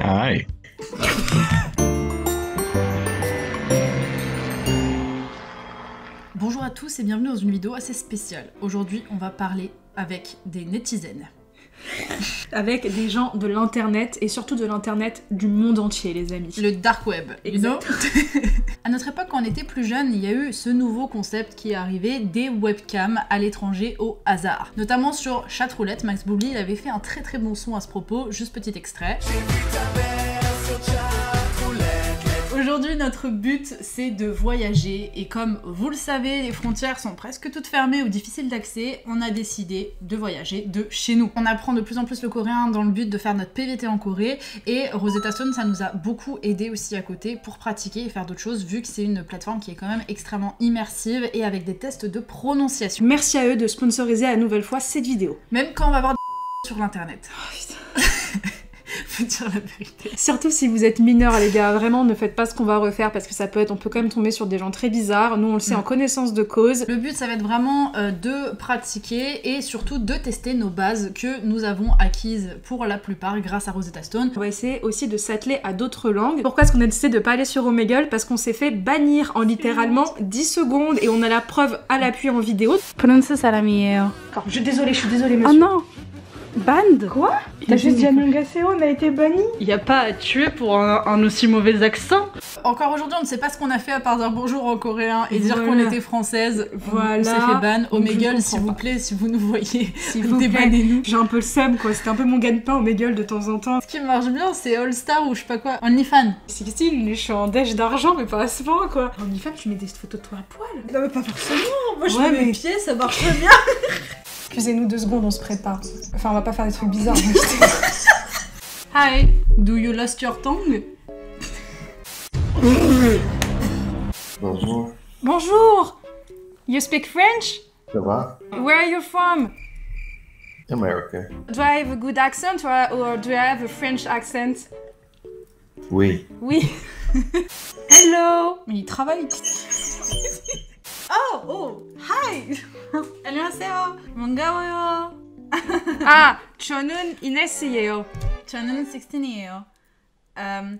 Aye. Bonjour à tous et bienvenue dans une vidéo assez spéciale. Aujourd'hui, on va parler avec des netizens. Avec des gens de l'internet et surtout de l'internet du monde entier, les amis. Le dark web, you know. À notre époque, quand on était plus jeune, il y a eu ce nouveau concept qui est arrivé, des webcams à l'étranger au hasard. Notamment sur Chatroulette, Max Boublil il avait fait un très bon son à ce propos, juste petit extrait. Aujourd'hui, notre but, c'est de voyager et comme vous le savez, les frontières sont presque toutes fermées ou difficiles d'accès, on a décidé de voyager de chez nous. On apprend de plus en plus le coréen dans le but de faire notre PVT en Corée et Rosetta Stone, ça nous a beaucoup aidé aussi à côté pour pratiquer et faire d'autres choses vu que c'est une plateforme qui est quand même extrêmement immersive et avec des tests de prononciation. Merci à eux de sponsoriser à la nouvelle fois cette vidéo. Même quand on va voir des sur l'internet. Oh putain. Faut dire la vérité. Surtout si vous êtes mineurs, les gars, vraiment ne faites pas ce qu'on va refaire parce que ça peut être, on peut quand même tomber sur des gens très bizarres. Nous on le sait en connaissance de cause. Le but ça va être vraiment de pratiquer et surtout de tester nos bases que nous avons acquises pour la plupart grâce à Rosetta Stone. On va essayer aussi de s'atteler à d'autres langues. Pourquoi est-ce qu'on a décidé de pas aller sur Omegle? Parce qu'on s'est fait bannir en littéralement 10 secondes et on a la preuve à l'appui en vidéo. 프랑스 사람이에요. Je suis désolée monsieur. Oh non! Band? Quoi? T'as juste dit Annyeonghaseyo, on a été banni? Y a pas à tuer pour un aussi mauvais accent. Encore aujourd'hui, on ne sait pas ce qu'on a fait à part dire bonjour en coréen et dire qu'on était française. Voilà. On s'est fait ban. Omegle, s'il vous plaît, si vous nous voyez, s'il vous plaît, débannez-nous. J'ai un peu le seum, quoi. C'était un peu mon gagne-pain Omegle de temps en temps. Ce qui marche bien, c'est All Star ou je sais pas quoi. OnlyFans. C'est style, je suis en dèche d'argent, mais pas à ce point, quoi. OnlyFans, tu mets des photos de toi à poil. Non, mais pas forcément. Moi, je mets mes pieds, ça marche très bien. Excusez-nous 2 secondes, on se prépare. Enfin, on va pas faire des trucs bizarres. Hi, do you lost your tongue? Bonjour. Bonjour. You speak French? Ça va? Where are you from? America. Do I have a good accent or do I have a French accent? Oui. Oui. Hello. Mais il travaille. Oh, hi. 안녕하세요. 반가워요. 아, 저는 이네스예요. 저는 16이에요.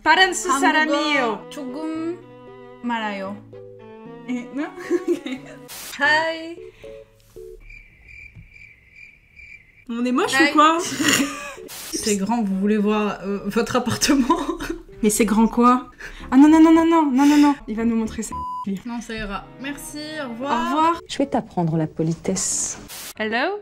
파란스 사람이에요. 조금 말아요. Hi. On est moche ou quoi? C'est grand, vous voulez voir votre appartement? Mais c'est grand quoi? Ah non, il va nous montrer ça. Non, ça ira. Merci, au Au revoir. revoir. Je vais t'apprendre la politesse. Hello?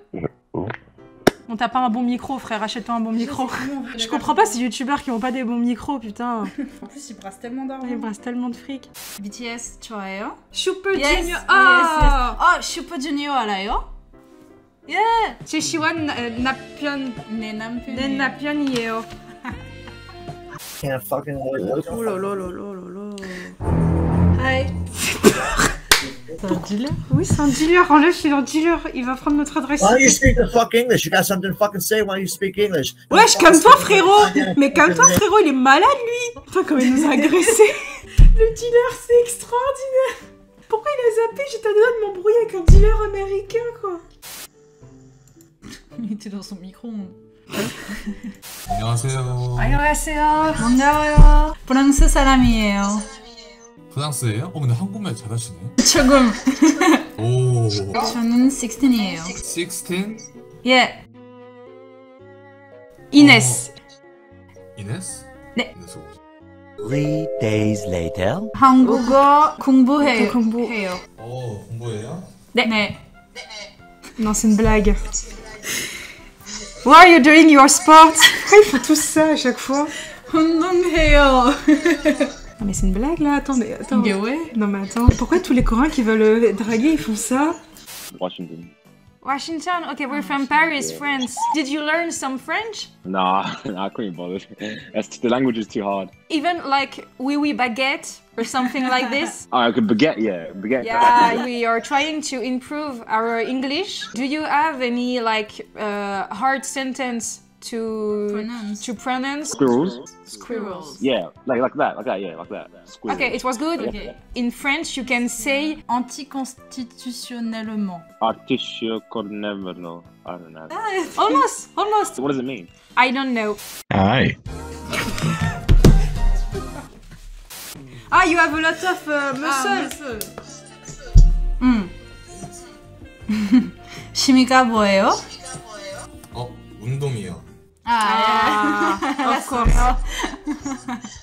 On t'a pas un bon micro, frère, achète-toi un bon micro. Je comprends pas ces youtubeurs qui ont pas des bons micros, putain. En plus, ils brassent tellement d'argent. Ils brassent tellement de fric. BTS 좋아해요? Super Yes, Junior. yes. Oh, Super Junior 알아요? Yeah. 제시원 나편 내 남편이. 내 남편이에요. Can't fucking Oh là là là là là là. Hi. C'est un dealer? Oui, c'est un dealer. En là, je suis un dealer. Il va prendre notre adresse. Why don't you speak the fuck English? You got something to fucking say? Why don't you speak English? Wesh, comme toi, frérot. Mais comme toi, frérot, il est malade, lui. Putain, comme il nous a agressés. Le dealer, c'est extraordinaire. Pourquoi il a zappé? J'étais à deux doigts de m'embrouiller avec un dealer américain, quoi. Il était dans son micro. 안녕하세요. 안녕하세요. 반가워요. 프랑스 사람이에요. 프랑스예요? 근데 한국말 잘하시네. 조금. 오. 저는 16이에요. 16? 예. Inès. 이네스? 네. 이네스 뭐지? 3 days later. 한국어 공부해요. 공부해요. 공부해요? 네. Non, c'est une blague. Why are you doing your sport? Ils font tout ça à chaque fois. 운동해요. Non mais c'est une blague là, attends. 이게 왜? Non mais attends, pourquoi tous les Coréens qui veulent draguer ils font ça? Washington. Washington, okay, we're from Paris, France. Did you learn some French? Nah, I couldn't bother. The language is too hard. Even like oui baguette or something like this? I could baguette, yeah. Baguette. Yeah, we are trying to improve our English. Do you have any like hard sentence to pronounce? Squirrels. Yeah, like that, yeah, like that. Squirrels. Okay, it was good. Okay. In French, you can say anticonstitutionnellement. Artificial, I don't know. almost. What does it mean? I don't know. Aye. Ah, you have a lot of muscle. 취미가 뭐예요? 운동이요. Of course.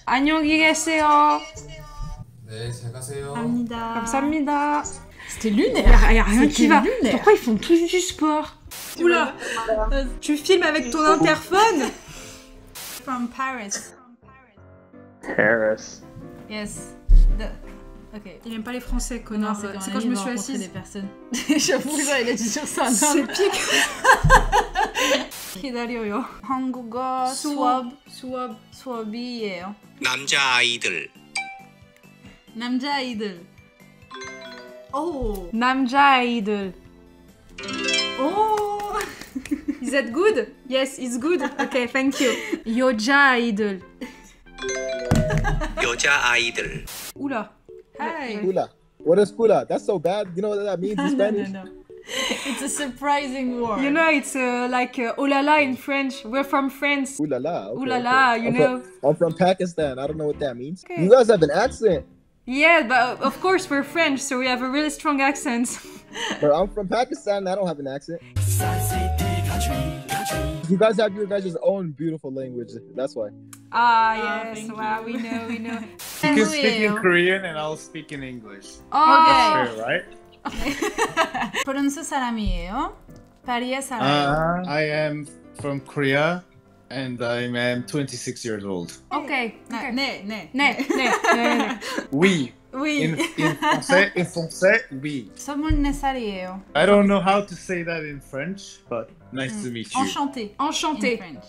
안녕히 계세요. 네, 잘 가세요. 감사합니다. C'était lunaire. Y a rien qui va. lunaire. Pourquoi ils font tous du sport? Oula, tu filmes avec ton interphone? From Paris. Paris. Yes. Ok. Il aime pas les Français, Non, connard. C'est quand je me suis assise. des personnes. J'avoue que j'allais dire ça. C'est pire. 기다려요. 한국어 수업이에요. 남자아이들. 남자아이들. Oh. 남자아이들. Oh. Is that good? Yes, it's good. Okay, thank you. 여자아이들. 여자아이들. Oula. Hi. Kula. What is kula? That's so bad. You know what that means in Spanish? No. It's a surprising word. You know, it's like oh la la in French. We're from France. Ooh la la. Okay, Ooh la la, okay. you know. I'm from Pakistan. I don't know what that means. Okay. You guys have an accent. Yeah, but of course we're French, so we have a really strong accent. But I'm from Pakistan. I don't have an accent. You guys have your guys' own beautiful language. That's why. Ah, yes. Wow, we know. You can speak in Korean and I'll speak in English. Oh, That's fair, right? 프랑스 사람이에요. 파리의 사람. I am from Korea and I am 26 years old. Okay. 네. Oui. Oui. In français, oui. 24살이에요. I don't know how to say that in French, but nice to meet you. Enchanté. Enchanté. In French.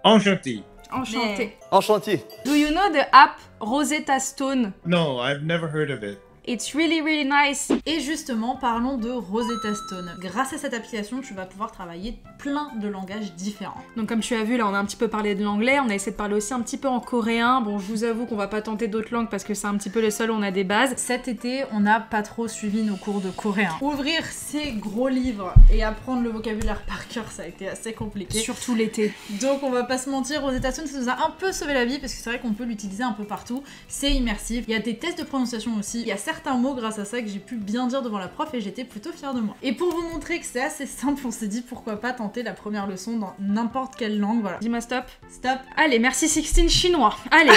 Enchanté. Enchanté. Enchanté. Do you know the app Rosetta Stone? No, I've never heard of it. It's really, really nice. Et justement, parlons de Rosetta Stone. Grâce à cette application, tu vas pouvoir travailler plein de langages différents. Donc comme tu as vu, là on a un petit peu parlé de l'anglais, on a essayé de parler aussi un petit peu en coréen. Bon, je vous avoue qu'on va pas tenter d'autres langues parce que c'est un petit peu les seules où on a des bases. Cet été, on n'a pas trop suivi nos cours de coréen. Ouvrir ces gros livres et apprendre le vocabulaire par cœur, ça a été assez compliqué. Surtout l'été. Donc on va pas se mentir, Rosetta Stone, ça nous a un peu sauvé la vie parce que c'est vrai qu'on peut l'utiliser un peu partout. C'est immersif. Il y a des tests de prononciation aussi. Il y a certains mots grâce à ça que j'ai pu bien dire devant la prof et j'étais plutôt fière de moi. Et pour vous montrer que c'est assez simple, on s'est dit pourquoi pas tenter la première leçon dans n'importe quelle langue, voilà. Dis-moi stop. Stop. Allez, merci Sixtine chinois. Allez.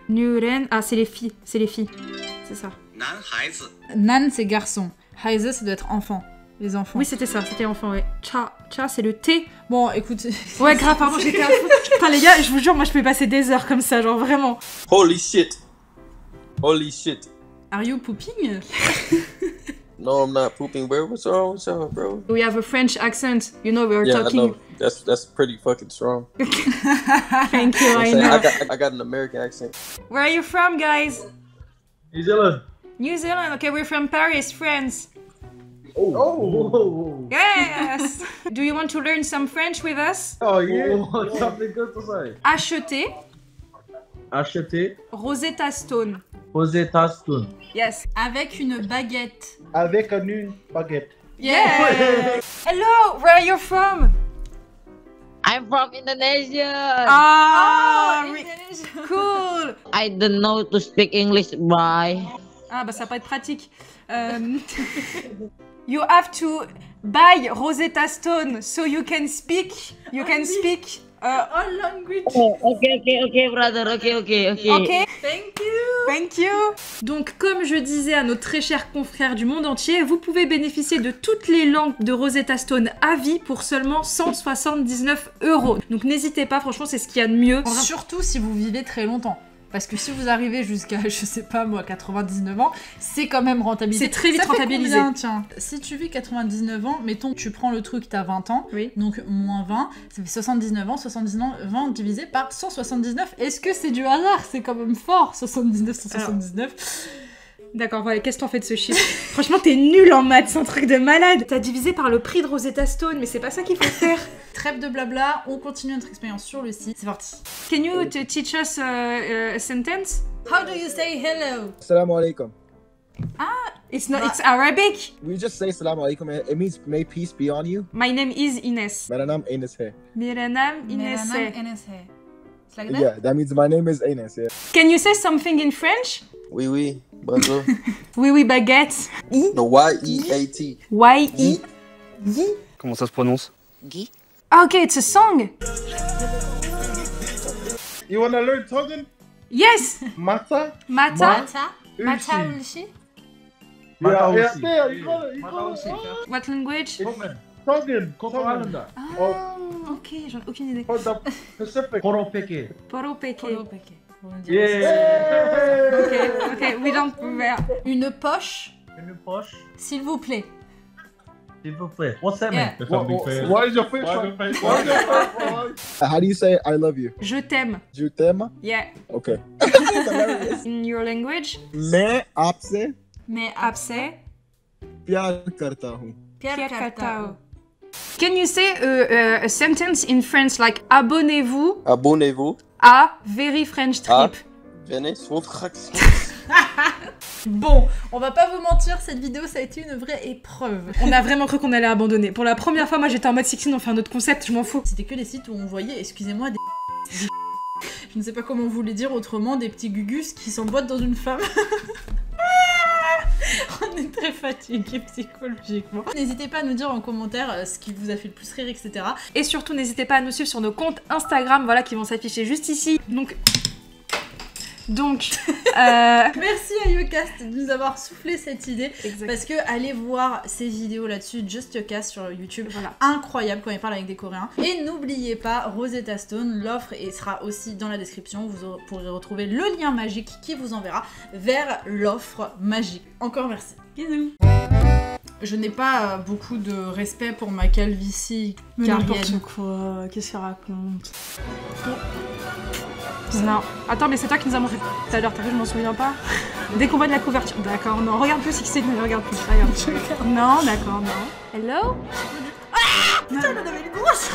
Nuren. Ah, c'est les filles. C'est ça. Nan, c'est garçon. Haise, ça doit être enfant. Les enfants. Oui, c'était ça, c'était enfant, ouais. Cha, c'est le T. Bon, écoute. Ouais, grave, pardon, j'étais à fond. Putain, les gars, je vous jure, moi je peux passer des heures comme ça, genre vraiment. Holy shit. Holy shit. Are you pooping? No, I'm not pooping, bro. What's wrong with y'all, bro? We have a French accent. You know, we were talking. I know. That's pretty fucking strong. Thank you, I know. I got an American accent. Where are you from, guys? New Zealand. New Zealand. Okay, we're from Paris, France. Oh. Yes. Do you want to learn some French with us? Oh yeah. Something good to say. Acheter. Rosetta Stone. Rosetta Stone. Yes. Avec une baguette. Avec une baguette. Yeah. Hello, where are you from? I'm from Indonesia. Ah, Indonesia. Cool. I don't know to speak English, bye. Ah bah ça va pas être pratique. You have to buy Rosetta Stone so you can speak. You can speak all language. Okay, brother. Okay. Thank you. Donc, comme je disais à nos très chers confrères du monde entier, vous pouvez bénéficier de toutes les langues de Rosetta Stone à vie pour seulement 179 €. Donc, n'hésitez pas, franchement, c'est ce qu'il y a de mieux. Surtout si vous vivez très longtemps. Parce que si vous arrivez jusqu'à, je sais pas moi, 99 ans, c'est quand même rentabilisé. C'est très vite rentabilisé. Combien, tiens, si tu vis 99 ans, mettons, tu prends le truc, t'as 20 ans, oui. Donc moins 20, ça fait 79 ans, 79 ans divisé par 179. Est-ce que c'est du hasard? C'est quand même fort, 179. D'accord, voilà, qu'est-ce que t'en fais de ce chiffre? Franchement, t'es nul en maths, c'est un truc de malade. T'as divisé par le prix de Rosetta Stone, mais c'est pas ça qu'il faut faire. Trêve de blabla, on continue notre expérience sur le site. C'est parti. Can you teach us a sentence? How do you say hello? Assalamu alaikum. Ah, it's Arabic. We just say assalamu alaikum. It means may peace be on you. My name is Ines. मेरा नाम Ines है. मेरा नाम Ines है. like that? Yeah, that means my name is Anas. Yeah. Can you say something in French? Oui, oui. Bonjour. Oui, oui, baguette. No, Y-E-A-T. Y-I. Comment ça se prononce? Guy. Ah, ok, it's a song. You wanna learn Tongan? Yes. Mata? Mata. Mata Ulshi? Mata Yeah, aussi. yeah, you call it. What language? Tongan. Tongan. Ah, ok, j'en ai aucune idée. For the Pacific. Koropeke. Poropeke. Yeah. Ok, we don't... Une poche, Une poche, s'il vous plaît. s'il vous plaît. What's that Yeah. mean? Why is your face like How do you say I love you? Je t'aime. Je t'aime. Yeah. Okay. In your language? मैं आपसे Mais आपसे प्यार करता हूँ. Pierre Catao. Can you say a sentence in French like abonnez-vous Abonnez-vous à Very French à Trip? Venez sur Trax. Bon, on va pas vous mentir, cette vidéo ça a été une vraie épreuve. On a vraiment cru qu'on allait abandonner. Pour la première fois, moi j'étais en mode 16, on fait un autre concept, je m'en fous. C'était que des sites où on voyait, excusez-moi, des je ne sais pas comment vous les dire autrement, des petits gugus qui s'emboîtent dans une femme. On est très fatigués psychologiquement. N'hésitez pas à nous dire en commentaire ce qui vous a fait le plus rire, etc. Et surtout, n'hésitez pas à nous suivre sur nos comptes Instagram, voilà, qui vont s'afficher juste ici. Donc, merci à Yocast de nous avoir soufflé cette idée. Exact. Parce que allez voir ces vidéos là-dessus, Just Yocast sur YouTube, voilà. Incroyable quand il parle avec des Coréens. Et n'oubliez pas Rosetta Stone, l'offre sera aussi dans la description. Vous pourrez retrouver le lien magique qui vous enverra vers l'offre magique. Encore merci. Bisous. Je n'ai pas beaucoup de respect pour ma calvitie n'importe quoi, qu'est-ce qu'elle raconte? Non. Attends, mais c'est toi qui nous as montré tout à l'heure, t'as vu, je m'en souviens pas. Dès qu'on voit de la couverture. D'accord, non, regarde plus, c'est ne regarde plus. Regarde. Non, d'accord, non. Hello? Ah, putain, elle en avait une grosse.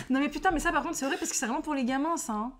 Non mais putain, mais ça par contre c'est vrai parce que c'est vraiment pour les gamins ça. Hein.